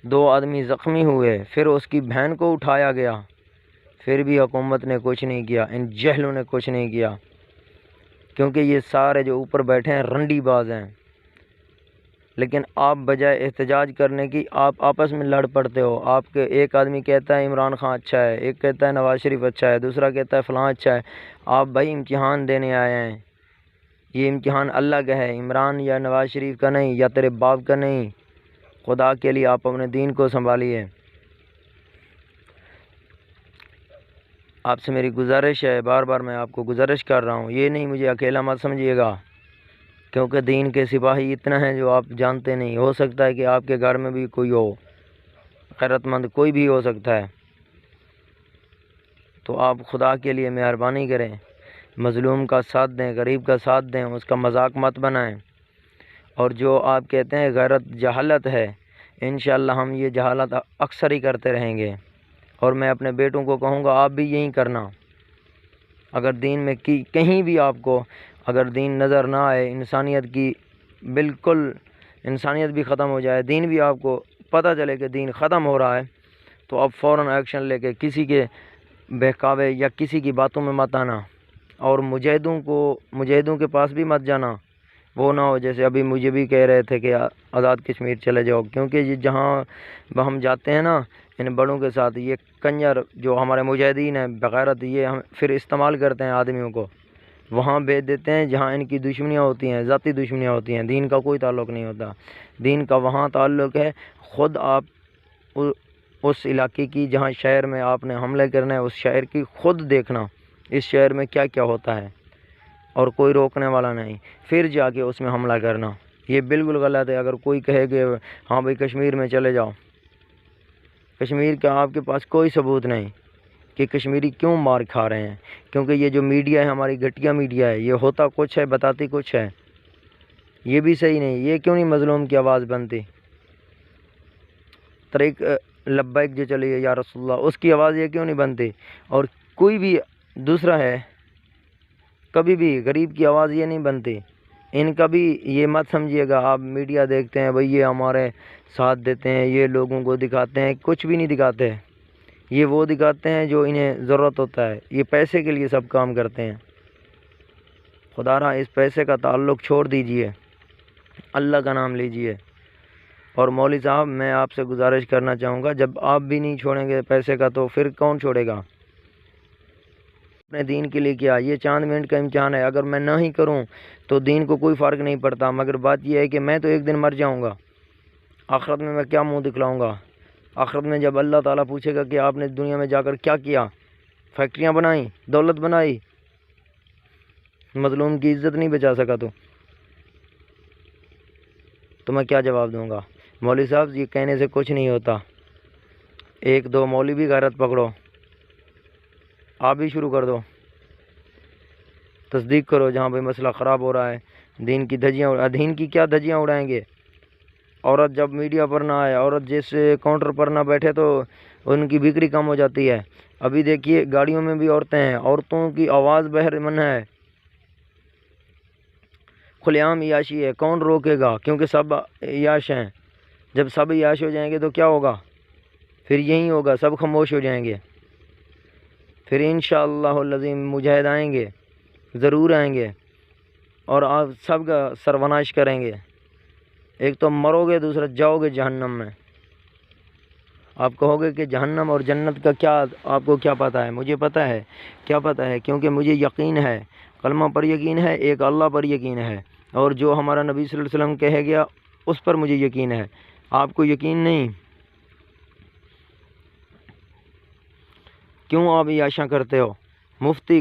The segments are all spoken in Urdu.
2 آدمی زخمی ہوئے، پھر اس کی بہن کو اٹھایا گیا، پھر بھی حکومت نے کچھ نہیں کیا، ان جہلوں نے کچھ نہیں کیا، کیونکہ یہ سارے جو اوپر بیٹھے ہیں رنڈی باز ہیں۔ لیکن آپ بجائے احتجاج کرنے کی آپ آپس میں لڑ پڑتے ہو۔ آپ کے ایک آدمی کہتا ہے عمران خان اچھا ہے، ایک کہتا ہے نواز شریف اچھا ہے، دوسرا کہتا ہے فلاں اچھا ہے۔ آپ بھائی امتحان دینے آئے ہیں، یہ امتحان اللہ کا ہے، عمران یا نواز شریف کا نہیں، یا تیرے باپ کا نہیں۔ خدا کے لیے آپ اپنے دین کو سنبھالیے۔ آپ سے میری گزارش ہے، بار بار میں آپ کو گزارش کر رہا ہوں، یہ نہیں مجھے اکیلا مت سمجھیے گا، کیونکہ دین کے سپاہی اتنا ہیں جو آپ جانتے نہیں۔ ہو سکتا ہے کہ آپ کے گھر میں بھی کوئی ہو، غیرت مند کوئی بھی ہو سکتا ہے، تو آپ خدا کے لیے مہربانی کریں، مظلوم کا ساتھ دیں، غریب کا ساتھ دیں، اس کا مذاق مت بنائیں۔ اور جو آپ کہتے ہیں غیرت جہالت ہے، انشاءاللہ ہم یہ جہالت اکثر ہی کرتے رہیں گے، اور میں اپنے بیٹوں کو کہوں گا آپ بھی یہی کرنا۔ اگر دین میں کہیں بھی آپ کو اگر دین نظر نہ آئے، انسانیت کی بالکل انسانیت بھی ختم ہو جائے، دین بھی آپ کو پتہ چلے کہ دین ختم ہو رہا ہے، تو آپ فوراً ایکشن لے کے کسی کے بہکاوے یا کسی کی باتوں میں مت آنا، اور مجاہدوں کے پاس بھی مت جانا۔ وہ نہ ہو جیسے ابھی مجھے بھی کہہ رہے تھے کہ آزاد کشمیر چلے جاؤ، کیونکہ یہ جہاں ہم جاتے ہیں نا ان بڑوں کے ساتھ، یہ کنجر جو ہمارے مجاہدین ہیں بغیرت، یہ ہم پھر استعمال کرتے ہیں آدمیوں کو، وہاں بھیج دیتے ہیں جہاں ان کی دشمنیاں ہوتی ہیں، ذاتی دشمنیاں ہوتی ہیں، دین کا کوئی تعلق نہیں ہوتا۔ دین کا وہاں تعلق ہے، خود آپ اس علاقے کی جہاں شہر میں آپ نے حملے کرنا ہے، اس شہر کی خود دیکھنا، اس شہر میں کیا کیا ہوتا ہے، اور کوئی روکنے والا نہیں، پھر جا کے اس میں حملہ کرنا۔ یہ بالکل غلط ہے۔ اگر کوئی کہے کہ ہاں بھائی کشمیر میں چلے جاؤ، کشمیر کا آپ کے پاس کوئی ثبوت نہیں کہ کشمیری کیوں مار کھا رہے ہیں، کیونکہ یہ جو میڈیا ہے ہماری گھٹیا میڈیا ہے، یہ ہوتا کچھ ہے بتاتی کچھ ہے۔ یہ بھی صحیح نہیں، یہ کیوں نہیں مظلوم کی آواز بنتی؟ طریق لبیک جو چلی ہے یا رسول اللہ، اس کی آواز یہ کیوں نہیں بنتی؟ اور کوئی بھی دوسرا ہے، کبھی بھی غریب کی آواز یہ نہیں بنتی۔ ان کا بھی یہ مت سمجھیے گا، آپ میڈیا دیکھتے ہیں بھئی یہ ہمارے ساتھ دیتے ہیں، یہ لوگوں کو دکھاتے ہیں، کچھ بھی نہیں دکھاتے۔ یہ وہ دکھاتے ہیں جو انہیں ضرورت ہوتا ہے، یہ پیسے کے لیے سب کام کرتے ہیں۔ خدا را اس پیسے کا تعلق چھوڑ دیجئے، اللہ کا نام لیجئے۔ اور مولوی صاحب میں آپ سے گزارش کرنا چاہوں گا، جب آپ بھی نہیں چھوڑیں گے پیسے کا تو پھر کون چھوڑے گا؟ اپنے دین کے لیے کیا؟ یہ چاند منٹ کا امتحان ہے، اگر میں نہ ہی کروں تو دین کو کوئی فرق نہیں پڑتا، مگر بات یہ ہے کہ میں تو ایک دن مر جاؤں گا، آخرت میں کیا منہ دکھلاؤں گا؟ آخرت میں جب اللہ تعالیٰ پوچھے گا کہ آپ نے دنیا میں جا کر کیا کیا، فیکٹریاں بنائیں، دولت بنائی، مظلوم کی عزت نہیں بچا سکا تو میں کیا جواب دوں گا؟ مولوی صاحب یہ کہنے سے کچھ نہیں ہوتا، 1-2 مولوی بھی غیرت پکڑو، آپ بھی شروع کر دو، تصدیق کرو جہاں بھائی مسئلہ خراب ہو رہا ہے، دین کی کیا دھجیاں اڑائیں گے؟ عورت جب میڈیا پر نہ آئے، عورت جس کاؤنٹر پر نہ بیٹھے تو ان کی بکری کم ہو جاتی ہے۔ ابھی دیکھیے گاڑیوں میں بھی عورتیں ہیں، عورتوں کی آواز بہرمن ہے، کھلے عام عیاشی ہے، کون روکے گا؟ کیونکہ سب عیاش ہیں، جب سب عیاش ہو جائیں گے تو کیا ہوگا؟ پھر یہی ہوگا، سب خاموش ہو جائیں گے، پھر انشاءاللہ العظیم مجاہد آئیں گے، ضرور آئیں گے، اور آپ سب کا سروناش کریں گے۔ ایک تو مرو گے، دوسرا جاؤ گے جہنم میں۔ آپ کہو گے کہ جہنم اور جنت کا کیا آپ کو کیا پتہ ہے؟ مجھے پتہ ہے، کیا پتہ ہے؟ کیونکہ مجھے یقین ہے، کلمہ پر یقین ہے، ایک اللہ پر یقین ہے، اور جو ہمارا نبی صلی اللہ علیہ وسلم کہے گیا اس پر مجھے یقین ہے۔ آپ کو یقین نہیں؟ کیوں آپ عیاشیاں کرتے ہو؟ مفتی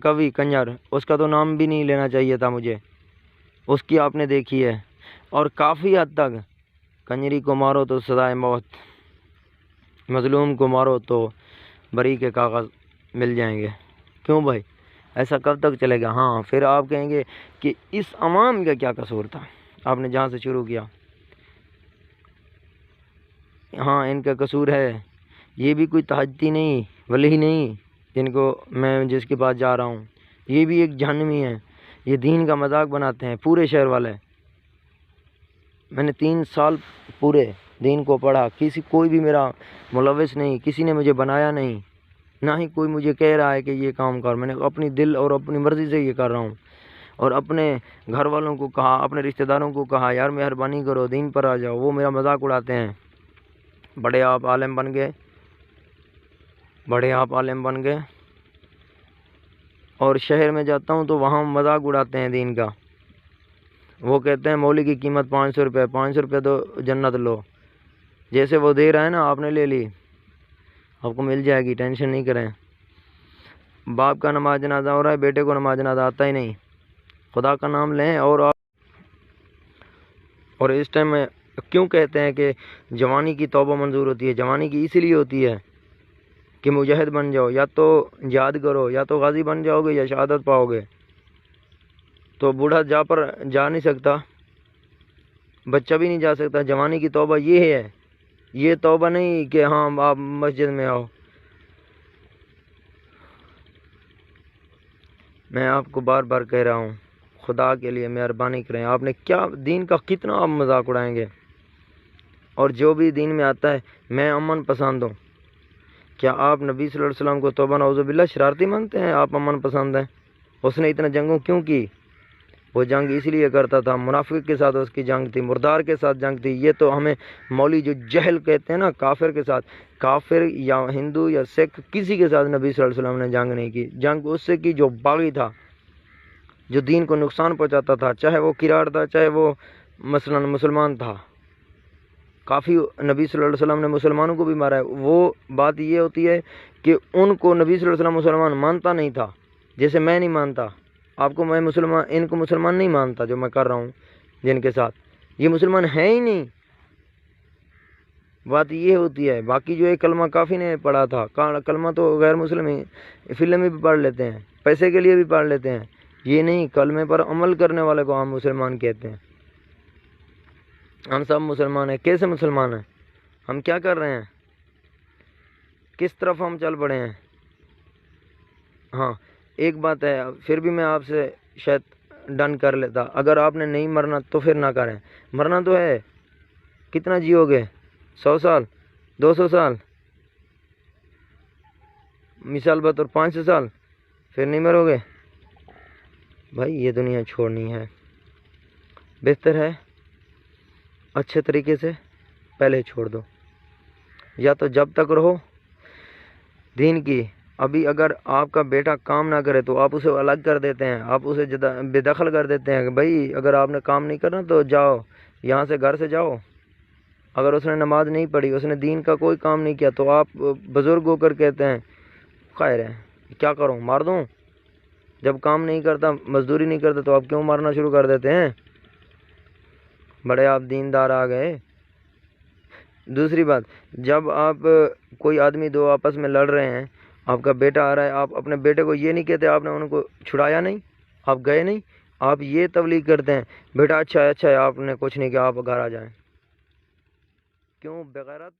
کوی کنجر، اس کا تو نام بھی نہیں لینا چاہیے تھا مجھے، اس کی آپ نے دیکھی ہے، اور کافی حد تک کنجری کو مارو تو سزائے موت، مظلوم کو مارو تو بری کے کاغذ مل جائیں گے۔ کیوں بھائی؟ ایسا کب تک چلے گا؟ ہاں پھر آپ کہیں گے کہ اس عوام کا کیا قصور تھا، آپ نے جہاں سے شروع کیا، ہاں ان کا قصور ہے، یہ بھی کوئی تہجتی نہیں، ولی نہیں، جس کے پاس جا رہا ہوں، یہ بھی ایک جہنمی ہے، یہ دین کا مذاق بناتے ہیں پورے شہر والے۔ میں نے پورے دین کو پڑھا، کوئی بھی میرا ملوث نہیں، کسی نے مجھے بنایا نہیں، نہ ہی کوئی مجھے کہہ رہا ہے کہ یہ کام کر، میں نے اپنی دل اور اپنی مرضی سے یہ کر رہا ہوں۔ اور اپنے گھر والوں کو کہا، اپنے رشتہ داروں کو کہا یار مہربانی کرو دین پر آ جاؤ، وہ میرا مذاق اڑاتے ہیں، بڑے آپ عالم بن گئے، اور شہر میں جاتا ہوں تو وہاں مذاق اڑاتے ہیں دین کا، وہ کہتے ہیں مولوی کی قیمت 500 روپے، 500 روپے تو جنت لو، جیسے وہ دے رہا ہے نا آپ نے لے لی، آپ کو مل جائے گی، ٹینشن نہیں کریں۔ باپ کا نماز جنازہ ہو رہا ہے، بیٹے کو نماز جنازہ آتا ہی نہیں، خدا کا نام لیں۔ اور اس ٹائم میں کیوں کہتے ہیں کہ جوانی کی توبہ منظور ہوتی ہے؟ جوانی کی اسی لیے ہوتی ہے کہ مجاہد بن جاؤ، یا تو جہاد کرو، یا تو غازی بن جاؤ گے یا شہادت پاؤ گے۔ تو بوڑھا جا نہیں سکتا، بچہ بھی نہیں جا سکتا۔ جوانی کی توبہ یہ ہے، یہ توبہ نہیں کہ ہاں آپ مسجد میں آؤ۔ میں آپ کو بار بار کہہ رہا ہوں، خدا کے لیے مہربانی کریں، آپ نے کیا دین کا کتنا آپ مذاق اڑائیں گے؟ اور جو بھی دین میں آتا ہے، میں امن پسند ہوں، کیا آپ نبی صلی اللہ علیہ وسلم کو توبہ نعوذ باللہ شرارتی مانتے ہیں؟ آپ امن پسند ہیں؟ اس نے اتنا جنگوں کیوں کی؟ وہ جنگ اس لیے کرتا تھا، منافق کے ساتھ اس کی جنگ تھی، مردار کے ساتھ جنگ تھی۔ یہ تو ہمیں مولوی جو جہل کہتے ہیں نا، کافر کے ساتھ، کافر یا ہندو یا سکھ کسی کے ساتھ نبی صلی اللہ علیہ وسلم نے جنگ نہیں کی۔ جنگ اس سے کی جو باغی تھا، جو دین کو نقصان پہنچاتا تھا، چاہے وہ کرار تھا، چاہے وہ مثلا مسلمان تھا۔ کافی نبی صلی اللہ علیہ وسلم نے مسلمانوں کو بھی مارا ہے۔ وہ بات یہ ہوتی ہے کہ ان کو نبی صلی اللہ علیہ وسلم مسلمان مانتا نہیں تھا، جیسے میں نہیں مانتا آپ کو، میں مسلمان ان کو مسلمان نہیں مانتا جو میں کر رہا ہوں جن کے ساتھ، یہ مسلمان ہے ہی نہیں۔ بات یہ ہوتی ہے۔ باقی جو ایک کلمہ کافی نے پڑھا تھا، کلمہ تو غیر مسلم ہی فلم میں بھی پڑھ لیتے ہیں، پیسے کے لیے بھی پڑھ لیتے ہیں، یہ نہیں، کلمے پر عمل کرنے والے کو ہم مسلمان کہتے ہیں۔ ہم سب مسلمان ہیں۔ کیسے مسلمان ہیں؟ ہم کیا کر رہے ہیں؟ کس طرف ہم چل پڑے ہیں؟ ہاں ایک بات ہے، پھر بھی میں آپ سے شاید ڈن کر لیتا، اگر آپ نے نہیں مرنا تو پھر نہ کریں۔ مرنا تو ہے، کتنا جیو گے؟ 100 سال، 200 سال، مثال بطور 500 سال، پھر نہیں مرو گے؟ بھائی یہ دنیا چھوڑنی ہے، بہتر ہے اچھے طریقے سے پہلے چھوڑ دو، یا تو جب تک رہو دین کی۔ ابھی اگر آپ کا بیٹا کام نہ کرے تو آپ اسے الگ کر دیتے ہیں، آپ اسے بے دخل کر دیتے ہیں کہ بھائی اگر آپ نے کام نہیں کرنا تو جاؤ یہاں سے، گھر سے جاؤ۔ اگر اس نے نماز نہیں پڑھی، اس نے دین کا کوئی کام نہیں کیا، تو آپ بزرگ ہو کر کہتے ہیں خیر ہے کیا کروں، مار دوں؟ جب کام نہیں کرتا، مزدوری نہیں کرتا، تو آپ کیوں مارنا شروع کر دیتے ہیں؟ بڑے آپ دیندار آ گئے۔ دوسری بات، جب آپ کوئی آدمی دو آپس میں لڑ رہے ہیں، آپ کا بیٹا آ رہا ہے، آپ اپنے بیٹے کو یہ نہیں کہتے آپ نے ان کو چھڑایا نہیں، آپ گئے نہیں، آپ یہ تبلیغ کرتے ہیں بیٹا اچھا ہے آپ نے کچھ نہیں کیا، آپ گھر آ جائیں۔ کیوں بغیرت؟